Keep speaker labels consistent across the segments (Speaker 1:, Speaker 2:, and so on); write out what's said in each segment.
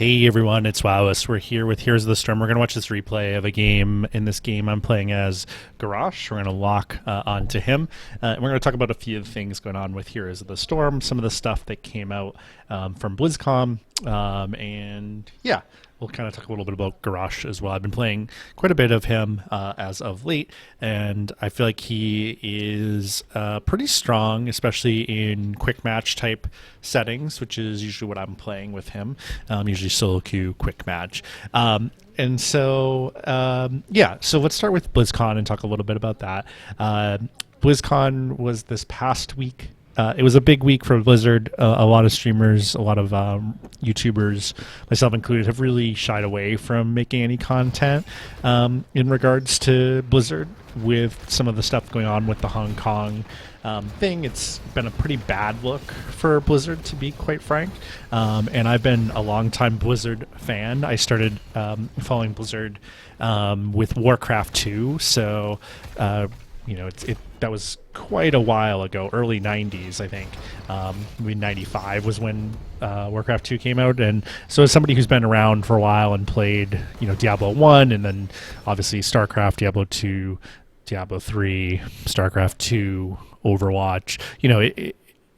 Speaker 1: Hey everyone, it's Wowous. We're here with Heroes of the Storm. We're going to watch this replay of a game. In this game, I'm playing as Garrosh. We're going to lock onto him. And we're going to talk about a few of the things going on with Heroes of the Storm, some of the stuff that came out from Blizzcon, and yeah, we'll kind of talk a little bit about Garrosh as well. I've been playing quite a bit of him as of late, and I feel like he is pretty strong, especially in quick match type settings, which is usually what I'm playing with him, usually solo queue, quick match. And so, so let's start with BlizzCon and talk a little bit about that. BlizzCon was this past week. It was a big week for Blizzard. A lot of streamers, a lot of YouTubers, myself included, have really shied away from making any content in regards to Blizzard with some of the stuff going on with the Hong Kong thing. It's been a pretty bad look for Blizzard, to be quite frank. And I've been a long-time Blizzard fan. I started following Blizzard with Warcraft 2, so that was quite a while ago, early 90s, I think. 95 was when Warcraft 2 came out. And so as somebody who's been around for a while and played, Diablo 1 and then obviously StarCraft, Diablo 2, Diablo 3, StarCraft 2, Overwatch,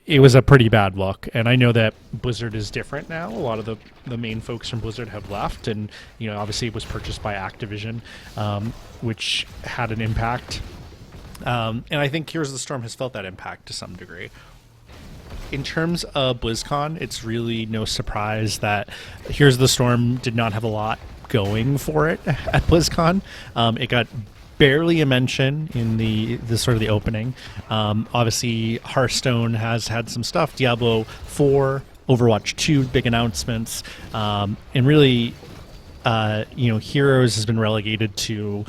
Speaker 1: it was a pretty bad look. And I know that Blizzard is different now. A lot of the main folks from Blizzard have left. And, obviously it was purchased by Activision, which had an impact. And I think Heroes of the Storm has felt that impact to some degree. In terms of BlizzCon, it's really no surprise that Heroes of the Storm did not have a lot going for it at BlizzCon. It got barely a mention in the sort of the opening. Obviously, Hearthstone has had some stuff. Diablo 4, Overwatch 2, big announcements. And really, Heroes has been relegated to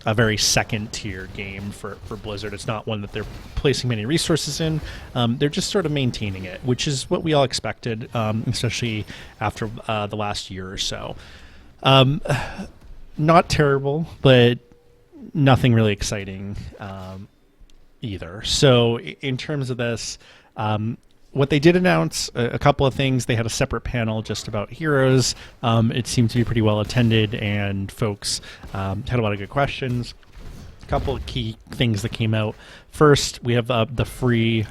Speaker 1: a very second-tier game for Blizzard. It's not one that they're placing many resources in. They're just sort of maintaining it, which is what we all expected, especially after the last year or so. Not terrible, but nothing really exciting either. So in terms of this, what they did announce, a couple of things. They had a separate panel just about Heroes. It seemed to be pretty well attended, and folks had a lot of good questions. A couple of key things that came out. First, we have the free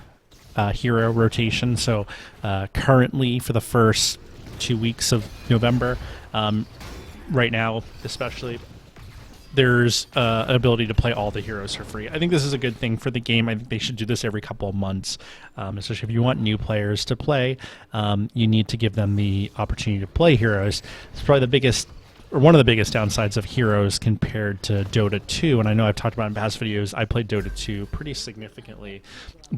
Speaker 1: hero rotation. So currently, for the first 2 weeks of November, right now especially, there's an ability to play all the heroes for free. I think this is a good thing for the game. I think they should do this every couple of months, especially if you want new players to play. You need to give them the opportunity to play heroes. It's probably one of the biggest downsides of Heroes compared to Dota 2, and I know I've talked about in past videos, I played Dota 2 pretty significantly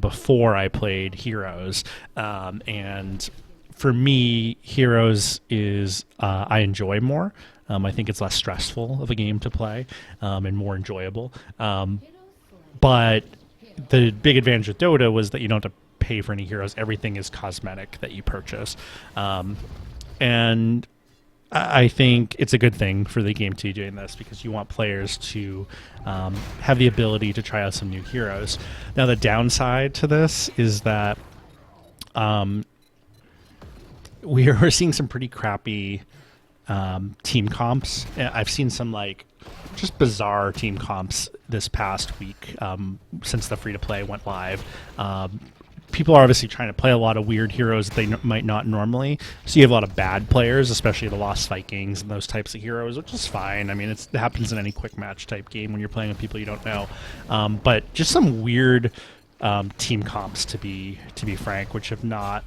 Speaker 1: before I played Heroes, and for me, Heroes is I enjoy more. I think it's less stressful of a game to play and more enjoyable. But the big advantage with Dota was that you don't have to pay for any heroes. Everything is cosmetic that you purchase. And I think it's a good thing for the game to be doing this because you want players to have the ability to try out some new heroes. Now, the downside to this is that we're seeing some pretty crappy team comps. I've seen some just bizarre team comps this past week since the free-to-play went live. People are obviously trying to play a lot of weird heroes that they might not normally. So you have a lot of bad players, especially the Lost Vikings and those types of heroes, which is fine. I mean, it happens in any quick match type game when you're playing with people you don't know. But just some weird team comps, to be frank, which have not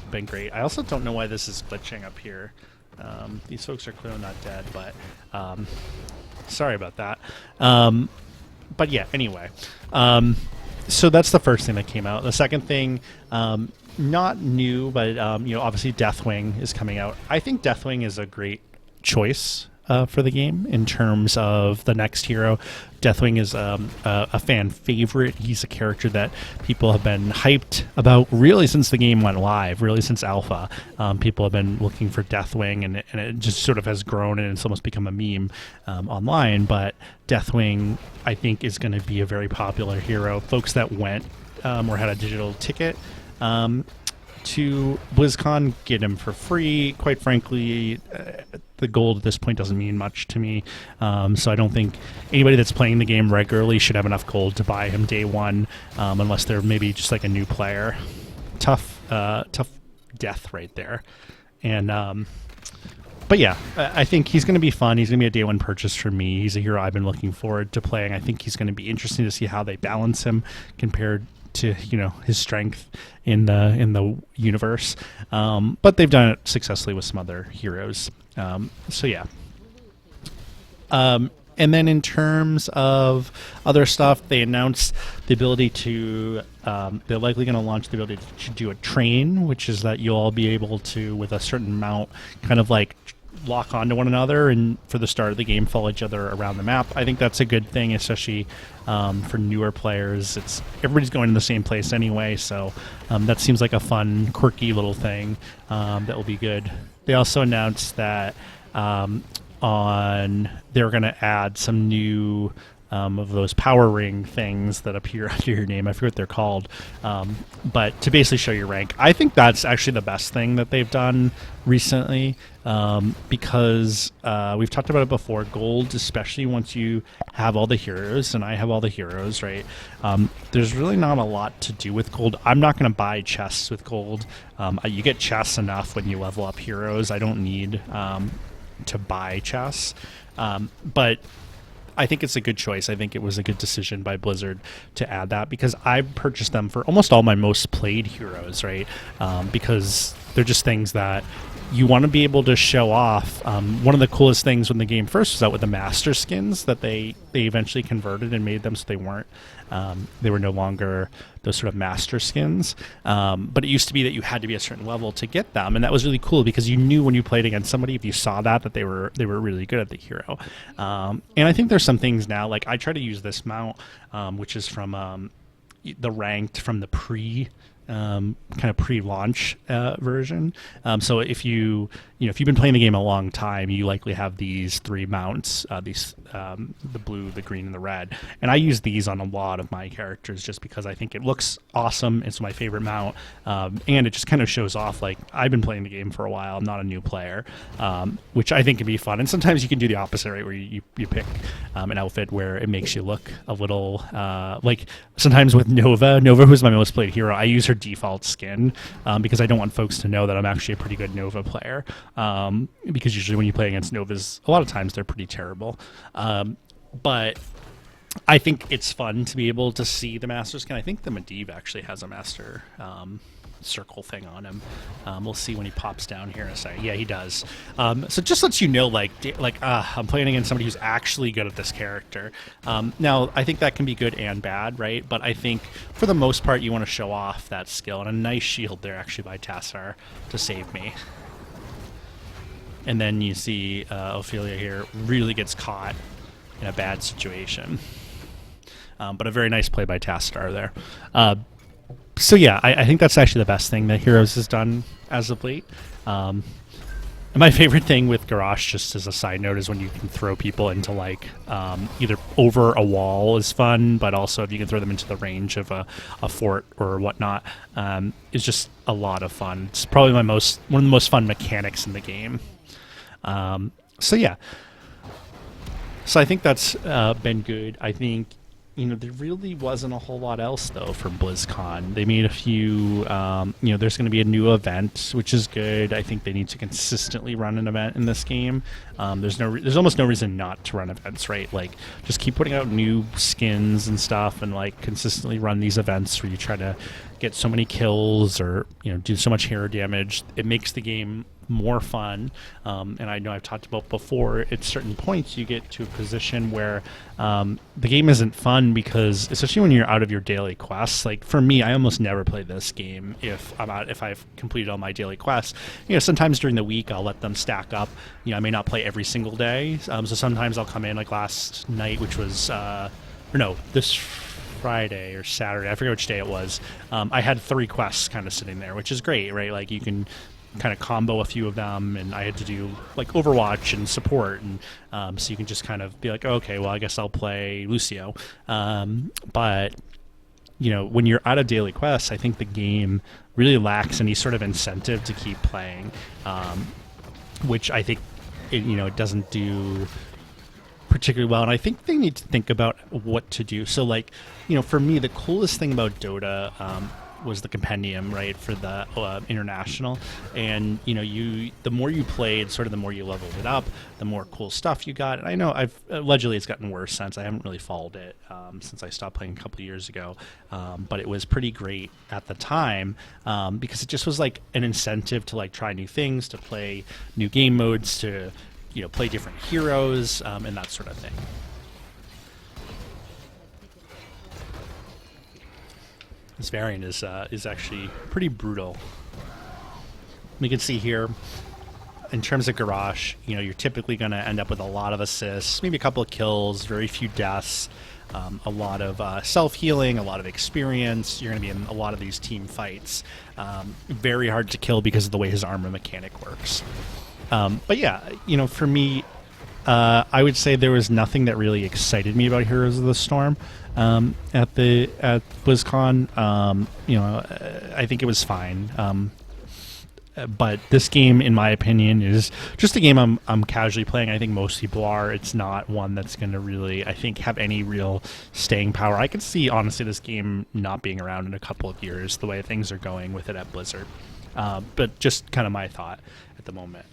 Speaker 1: been great. I also don't know why this is glitching up here. These folks are clearly not dead, but sorry about that. But yeah, anyway. So that's the first thing that came out. The second thing, not new, but obviously Deathwing is coming out. I think Deathwing is a great choice for the game in terms of the next hero. Deathwing is a fan favorite. He's a character that people have been hyped about really since the game went live, really since alpha. People have been looking for Deathwing, and it just sort of has grown and it's almost become a meme online. But Deathwing, I think, is going to be a very popular hero. Folks that went or had a digital ticket to BlizzCon, get him for free. Quite frankly, the gold at this point doesn't mean much to me. So I don't think anybody that's playing the game regularly should have enough gold to buy him day one, unless they're maybe just like a new player. Tough death right there. And but yeah, I think he's going to be fun. He's going to be a day one purchase for me. He's a hero I've been looking forward to playing. I think he's going to be interesting to see how they balance him compared to his strength in the universe. But they've done it successfully with some other heroes. So yeah. And then in terms of other stuff, they announced the ability to, they're likely going to launch the ability to do a train, which is that you'll all be able to, with a certain amount, kind of like lock onto one another and for the start of the game follow each other around the map. I think that's a good thing, especially for newer players. Everybody's going to the same place anyway, so that seems like a fun, quirky little thing that will be good. They also announced that they're going to add some new of those power ring things that appear under your name. I forget what they're called, but to basically show your rank. I think that's actually the best thing that they've done recently, because we've talked about it before. Gold, especially once you have all the heroes, and I have all the heroes, right? There's really not a lot to do with gold. I'm not going to buy chests with gold. You get chests enough when you level up heroes. I don't need to buy chests, but I think it's a good choice. I think it was a good decision by Blizzard to add that, because I purchased them for almost all my most played heroes, right? Because they're just things that you want to be able to show off. One of the coolest things when the game first was out with the master skins that they eventually converted and made them so they were no longer those sort of master skins. But it used to be that you had to be a certain level to get them, and that was really cool because you knew when you played against somebody, if you saw that they were really good at the hero. And I think there's some things now, like I try to use this mount, which is from the ranked from the kind of pre-launch version. So if you've been playing the game a long time, you likely have these three mounts, the blue, the green, and the red. And I use these on a lot of my characters just because I think it looks awesome. It's my favorite mount, and it just kind of shows off like I've been playing the game for a while. I'm not a new player, which I think can be fun. And sometimes you can do the opposite, right, where you pick an outfit where it makes you look a little like sometimes with Nova, who's my most played hero, I use her default skin because I don't want folks to know that I'm actually a pretty good Nova player, because usually when you play against Novas, a lot of times they're pretty terrible, but I think it's fun to be able to see the master skin. I think the Medivh actually has a master circle thing on him. We'll see when he pops down here in a second. Yeah, he does. So just lets you know, I'm playing against somebody who's actually good at this character. Now, I think that can be good and bad, right? But I think for the most part, you want to show off that skill. And a nice shield there, actually, by Tassar to save me. And then you see Ophelia here really gets caught in a bad situation. But a very nice play by Tassar there. So yeah, I think that's actually the best thing that Heroes has done as of late. And my favorite thing with Garrosh, just as a side note, is when you can throw people into either over a wall is fun, but also if you can throw them into the range of a fort or whatnot, is just a lot of fun. It's probably one of the most fun mechanics in the game. So yeah, so I think that's been good. I think there really wasn't a whole lot else, though, for BlizzCon. They made a few, there's going to be a new event, which is good. I think they need to consistently run an event in this game. There's almost no reason not to run events, right? Like, just keep putting out new skins and stuff and, consistently run these events where you try to get so many kills or, do so much hero damage. It makes the game more fun, and I know I've talked about before, at certain points you get to a position where the game isn't fun because, especially when you're out of your daily quests, like for me, I almost never play this game if I've completed all my daily quests. Sometimes during the week I'll let them stack up. I may not play every single day, so sometimes I'll come in, like last night, which was this Friday or Saturday, I forget which day it was. I had 3 quests kind of sitting there, which is great, right? Like you can kind of combo a few of them, and I had to do like Overwatch and support, and so you can just kind of be like, okay, well, I guess I'll play Lucio. But when you're out of daily quests, I think the game really lacks any sort of incentive to keep playing, which I think it doesn't do particularly well. And I think they need to think about what to do. So, like, for me, the coolest thing about Dota was the compendium, right, for the international. And the more you played, sort of the more you leveled it up, the more cool stuff you got. And I know allegedly it's gotten worse since. I haven't really followed it since I stopped playing a couple of years ago, but it was pretty great at the time because it just was like an incentive to like try new things, to play new game modes, to play different heroes, and that sort of thing. This variant is actually pretty brutal. We can see here, in terms of Garrosh, you're typically going to end up with a lot of assists, maybe a couple of kills, very few deaths, a lot of self-healing, a lot of experience. You're going to be in a lot of these team fights. Very hard to kill because of the way his armor mechanic works. But yeah, for me, I would say there was nothing that really excited me about Heroes of the Storm at BlizzCon. I think it was fine. But this game, in my opinion, is just a game I'm casually playing. I think most people are. It's not one that's going to really, I think, have any real staying power. I could see, honestly, this game not being around in a couple of years, the way things are going with it at Blizzard. But just kind of my thought at the moment.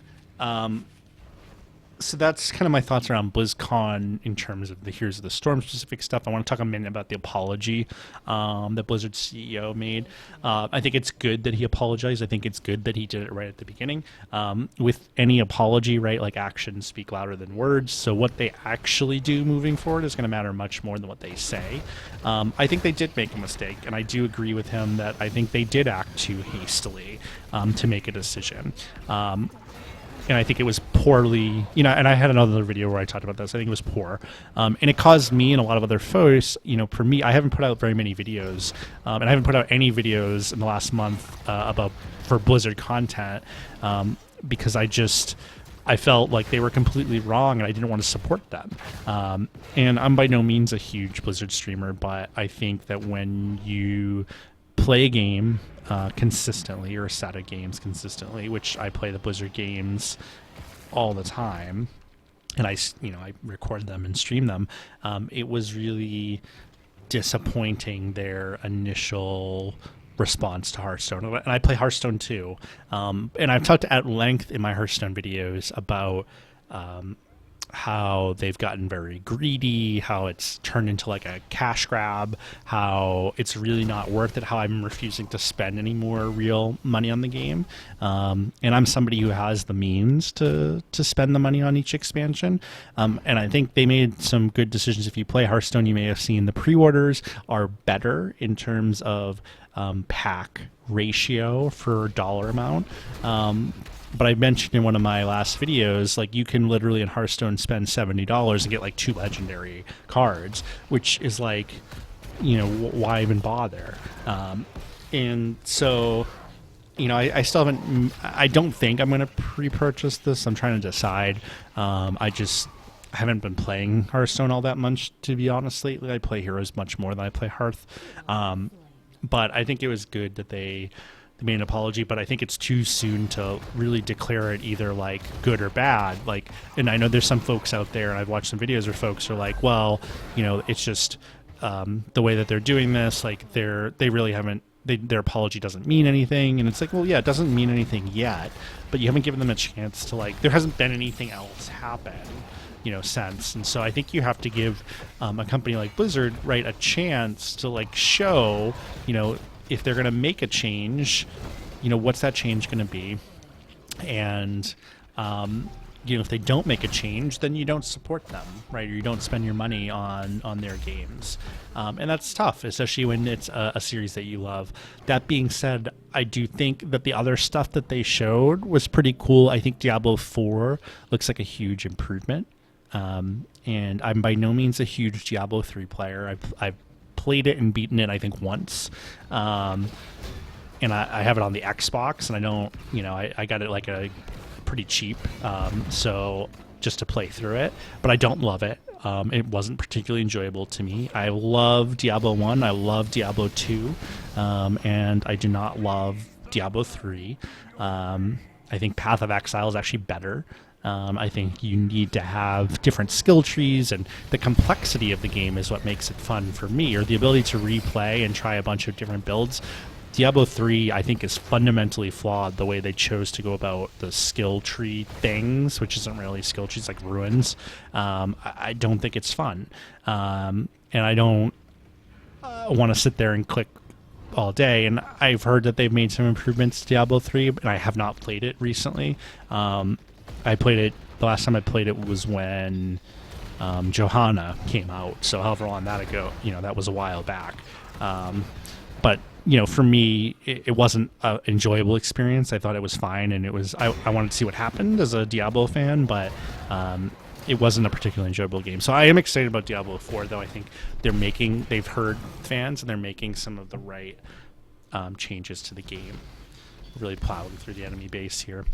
Speaker 1: So that's kind of my thoughts around BlizzCon in terms of the Heroes of the Storm specific stuff. I want to talk a minute about the apology that Blizzard's CEO made. I think it's good that he apologized. I think it's good that he did it right at the beginning. With any apology, right, like actions speak louder than words. So what they actually do moving forward is going to matter much more than what they say. I think they did make a mistake, and I do agree with him that I think they did act too hastily to make a decision. And I think it was poorly, and I had another video where I talked about this. I think it was poor. And it caused me and a lot of other folks, for me, I haven't put out very many videos, and I haven't put out any videos in the last month for Blizzard content because I felt like they were completely wrong and I didn't want to support them. And I'm by no means a huge Blizzard streamer, but I think that when you play a game consistently, or a set of games consistently, which I play the Blizzard games all the time, and I record them and stream them, it was really disappointing, their initial response to Hearthstone. And I play Hearthstone too, and I've talked at length in my Hearthstone videos about how they've gotten very greedy, how it's turned into like a cash grab, how it's really not worth it, how I'm refusing to spend any more real money on the game. And I'm somebody who has the means to spend the money on each expansion. And I think they made some good decisions. If you play Hearthstone, you may have seen the pre-orders are better in terms of pack ratio for dollar amount. But I mentioned in one of my last videos, like, you can literally in Hearthstone spend $70 and get like 2 legendary cards, which is like, why even bother? And so, I still haven't, I don't think I'm going to pre-purchase this. I'm trying to decide. I haven't been playing Hearthstone all that much, to be honest, lately. I play Heroes much more than I play Hearth. But I think it was good that they made an apology, but I think it's too soon to really declare it either like good or bad. Like, and I know there's some folks out there, and I've watched some videos where folks are like, well, it's just the way that they're doing this, like they really haven't, their apology doesn't mean anything. And it's like, well, yeah, it doesn't mean anything yet, but you haven't given them a chance to, like, there hasn't been anything else happen sense. And so I think you have to give a company like Blizzard, right, a chance to like show, if they're going to make a change, what's that change going to be? And, if they don't make a change, then you don't support them, right? Or you don't spend your money on their games. And that's tough, especially when it's a series that you love. That being said, I do think that the other stuff that they showed was pretty cool. I think Diablo 4 looks like a huge improvement. And I'm by no means a huge Diablo 3 player. I've played it and beaten it, I think, once. And I have it on the Xbox, and I don't, I got it like a pretty cheap, so just to play through it. But I don't love it. It wasn't particularly enjoyable to me. I love Diablo 1, I love Diablo 2, and I do not love Diablo 3. I think Path of Exile is actually better. I think you need to have different skill trees, and the complexity of the game is what makes it fun for me, or the ability to replay and try a bunch of different builds. Diablo 3, I think, is fundamentally flawed the way they chose to go about the skill tree things, which isn't really skill trees, like ruins. I don't think it's fun. And I don't want to sit there and click all day. And I've heard that they've made some improvements to Diablo 3, but I have not played it recently. I played it, the last time I played it was when Johanna came out. So however long that ago, that was a while back. But for me, it wasn't an enjoyable experience. I thought it was fine, and I wanted to see what happened as a Diablo fan, but it wasn't a particularly enjoyable game. So I am excited about Diablo 4, though. I think they've heard fans, and they're making some of the right changes to the game. Really plowing through the enemy base here.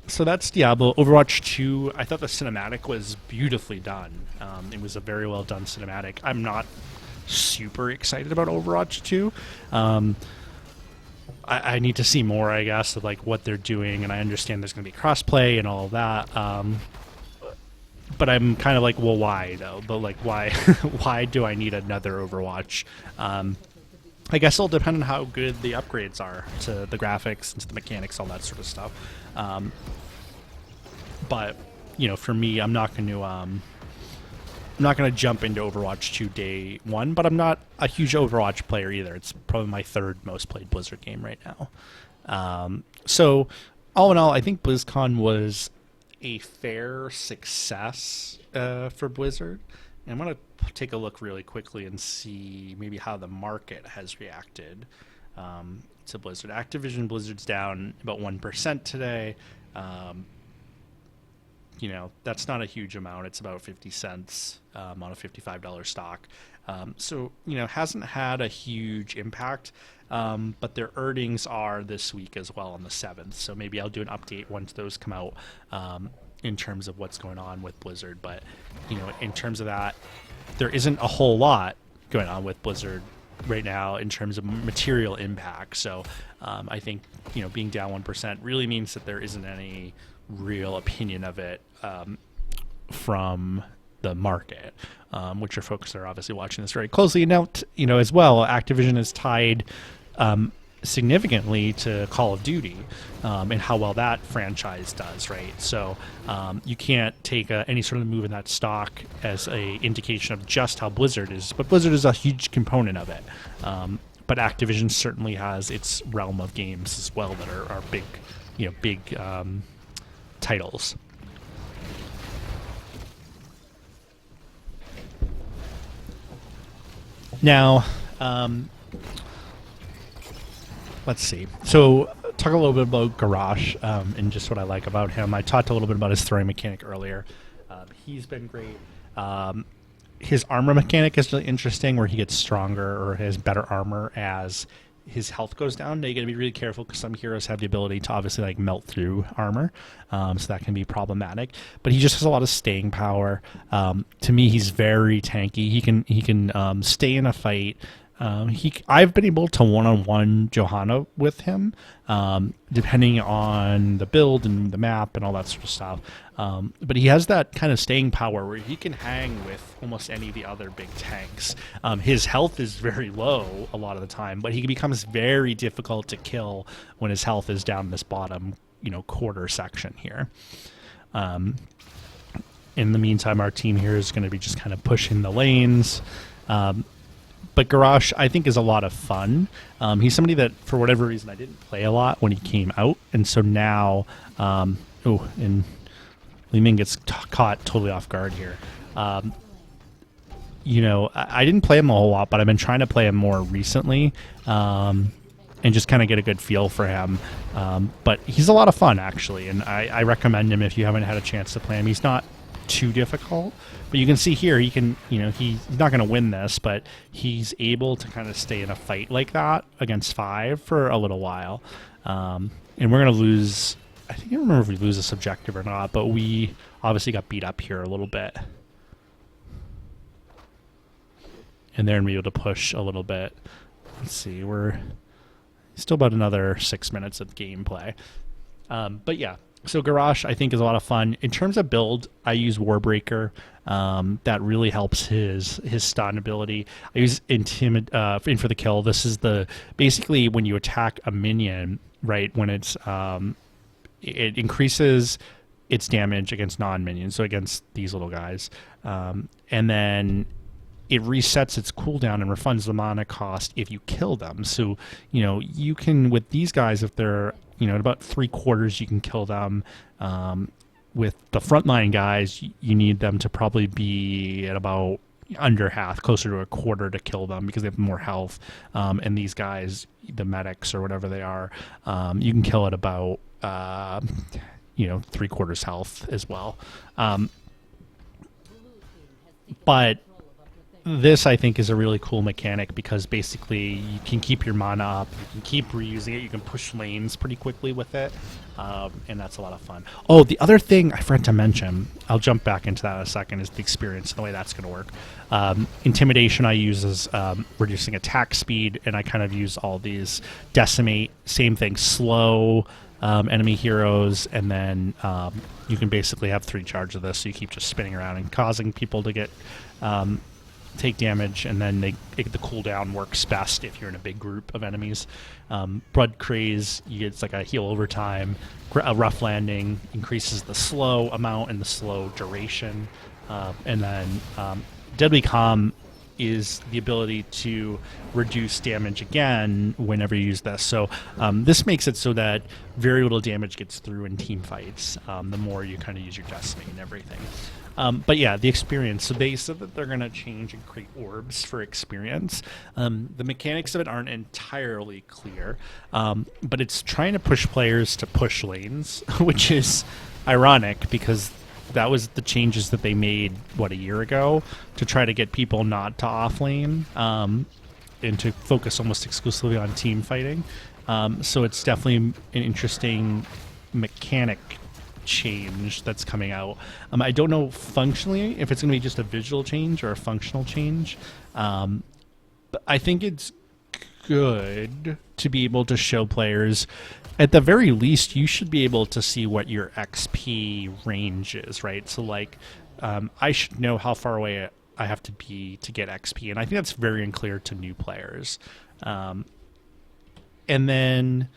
Speaker 1: So that's Diablo. Overwatch 2, I thought the cinematic was beautifully done. It was a very well done cinematic. I'm not super excited about Overwatch 2. I need to see more, I guess, of like what they're doing, and I understand there's going to be crossplay and all of that. But I'm kind of like, well, why though? But like, why? Why do I need another Overwatch? I guess it'll depend on how good the upgrades are to the graphics and to the mechanics, all that sort of stuff. But for me, I'm not going to jump into Overwatch 2 day one, but I'm not a huge Overwatch player either. It's probably my third most played Blizzard game right now. So all in all, I think BlizzCon was a fair success for Blizzard. And I'm going to take a look really quickly and see maybe how the market has reacted to Blizzard. Activision Blizzard's down about 1% today. That's not a huge amount. It's about 50 cents on a $55 stock. So, hasn't had a huge impact, but their earnings are this week as well on the 7th. So maybe I'll do an update once those come out in terms of what's going on with Blizzard. But, in terms of that, there isn't a whole lot going on with Blizzard right now in terms of material impact. So I think, being down 1% really means that there isn't any real opinion of it from the market, which are folks that are obviously watching this very closely. Now, as well, Activision is tied significantly to Call of Duty and how well that franchise does, right? So you can't take any sort of move in that stock as a indication of just how Blizzard is, but Blizzard is a huge component of it. But Activision certainly has its realm of games as well that are big titles. Now, let's see. So, talk a little bit about Garrosh and just what I like about him. I talked a little bit about his throwing mechanic earlier. He's been great. His armor mechanic is really interesting, where he gets stronger or has better armor as his health goes down. Now you got to be really careful because some heroes have the ability to obviously melt through armor, so that can be problematic. But he just has a lot of staying power. To me, he's very tanky. He can stay in a fight. I've been able to one-on-one Johanna with him, depending on the build and the map and all that sort of stuff. But he has that kind of staying power where he can hang with almost any of the other big tanks. His health is very low a lot of the time, but he becomes very difficult to kill when his health is down this bottom, quarter section here. In the meantime, our team here is going to be just kind of pushing the lanes. But Garrosh, I think, is a lot of fun. He's somebody that, for whatever reason, I didn't play a lot when he came out. And so now, and Li Ming gets caught totally off guard here. I didn't play him a whole lot, but I've been trying to play him more recently and just kind of get a good feel for him. But he's a lot of fun, actually, and I recommend him if you haven't had a chance to play him. He's not too difficult, but you can see here he can, he's not going to win this, but he's able to kind of stay in a fight like that against 5 for a little while. And we're going to lose I think I remember if we lose this objective or not, but we obviously got beat up here a little bit. And they're going to be able to push a little bit. Let's see, we're still about another 6 minutes of gameplay. But yeah, so Garrosh I think is a lot of fun. In terms of build, I use Warbreaker. That really helps his stun ability. I use Intimidate in for the kill. This is basically when you attack a minion, right, when it's it increases its damage against non-minions, so against these little guys. And then it resets its cooldown and refunds the mana cost if you kill them. So, you can, with these guys, if they're, at about 3/4, you can kill them. With the frontline guys, you need them to probably be at about under half, closer to 1/4 to kill them because they have more health. And these guys, the medics or whatever they are, you can kill at about, 3/4 health as well. But this, I think, is a really cool mechanic because basically you can keep your mana up, you can keep reusing it, you can push lanes pretty quickly with it, and that's a lot of fun. Oh, the other thing I forgot to mention, I'll jump back into that in a second, is the experience and the way that's going to work. Intimidation I use as reducing attack speed, and I kind of use all these Decimate, same thing, slow enemy heroes, and then you can basically have 3 charge of this, so you keep just spinning around and causing people to get take damage, and then the cooldown works best if you're in a big group of enemies. Bloodcraze, it's like a heal over time. A rough landing increases the slow amount and the slow duration, and then Deadly Calm is the ability to reduce damage again whenever you use this. So this makes it so that very little damage gets through in team fights, the more you kind of use your Decimate and everything. But yeah, the experience. So they said that they're going to change and create orbs for experience. The mechanics of it aren't entirely clear, but it's trying to push players to push lanes, which is ironic because that was the changes that they made, a year ago, to try to get people not to off lane and to focus almost exclusively on team fighting. So it's definitely an interesting mechanic change that's coming out. I don't know functionally if it's going to be just a visual change or a functional change, but I think it's good to be able to show players, at the very least, you should be able to see what your XP range is, right? So like I should know how far away I have to be to get XP, and I think that's very unclear to new players. And then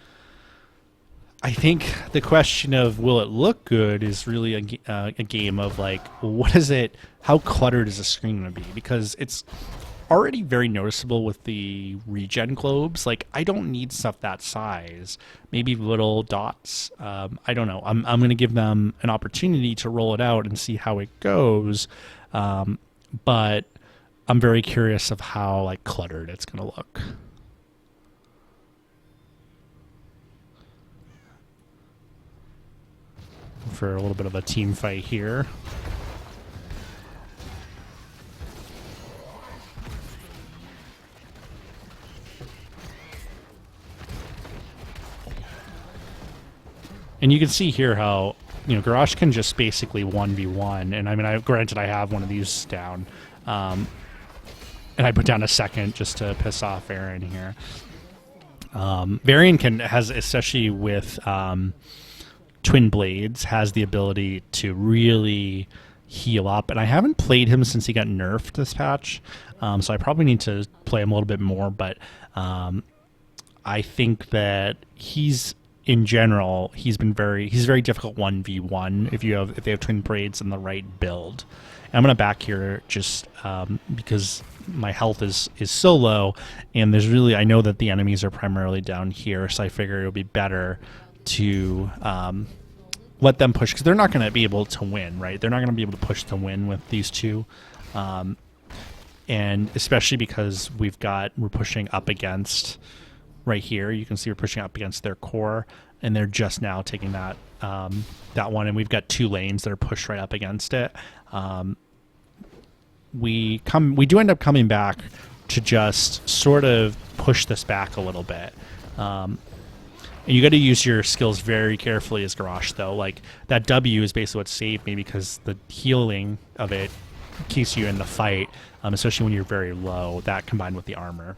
Speaker 1: I think the question of will it look good is really a game of like, what is it, how cluttered is the screen going to be? Because it's already very noticeable with the regen globes. Like, I don't need stuff that size. Maybe little dots. I don't know. I'm going to give them an opportunity to roll it out and see how it goes. But I'm very curious of how like cluttered it's going to look. For a little bit of a team fight here. And you can see here how, Garrosh can just basically 1v1. And I mean, granted, I have one of these down. And I put down a second just to piss off Aaron here. Varian has, especially with Twin Blades, has the ability to really heal up. And I haven't played him since he got nerfed this patch. So I probably need to play him a little bit more. But I think that in general, he's very difficult 1v1 if they have Twin Blades and the right build. And I'm going to back here just because my health is so low, and I know that the enemies are primarily down here, so I figure it'll be better to let them push, because they're not going to be able to win, right? They're not going to be able to push to win with these two. And especially because we're pushing up against, right here, you can see we're pushing up against their core, and they're just now taking that one, and we've got 2 lanes that are pushed right up against it. We do end up coming back to just sort of push this back a little bit. And you got to use your skills very carefully as Garrosh, though. Like, that W is basically what saved me, because the healing of it keeps you in the fight, especially when you're very low, that combined with the armor.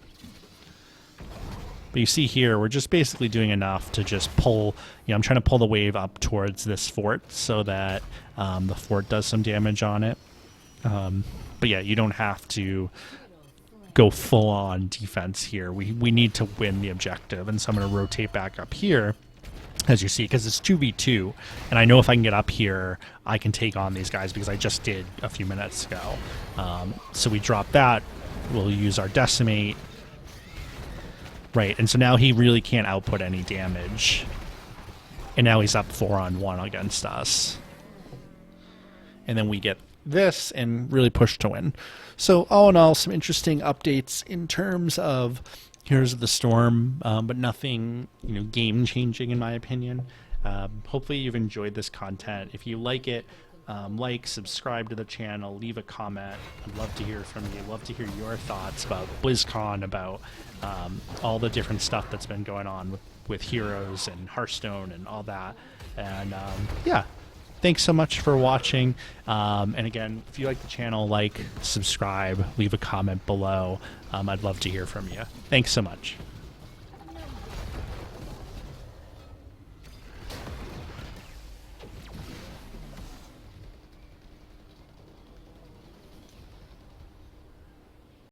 Speaker 1: But you see here, we're just basically doing enough to just pull, I'm trying to pull the wave up towards this fort so that the fort does some damage on it. But yeah, you don't have to go full on defense here. We need to win the objective, and so I'm going to rotate back up here, as you see, because it's 2v2, and I know if I can get up here, I can take on these guys, because I just did a few minutes ago. So we drop that, we'll use our Decimate, right, and so now he really can't output any damage, and now he's up 4-on-1 against us. And then we get this and really push to win. So all in all, some interesting updates in terms of Heroes of the Storm, but nothing game changing in my opinion. Hopefully you've enjoyed this content. If you like it, subscribe to the channel, leave a comment. I'd love to hear from you. Love to hear your thoughts about BlizzCon, about all the different stuff that's been going on with Heroes and Hearthstone and all that. And yeah. Thanks so much for watching, and again, if you like the channel, subscribe, leave a comment below. I'd love to hear from you. Thanks so much.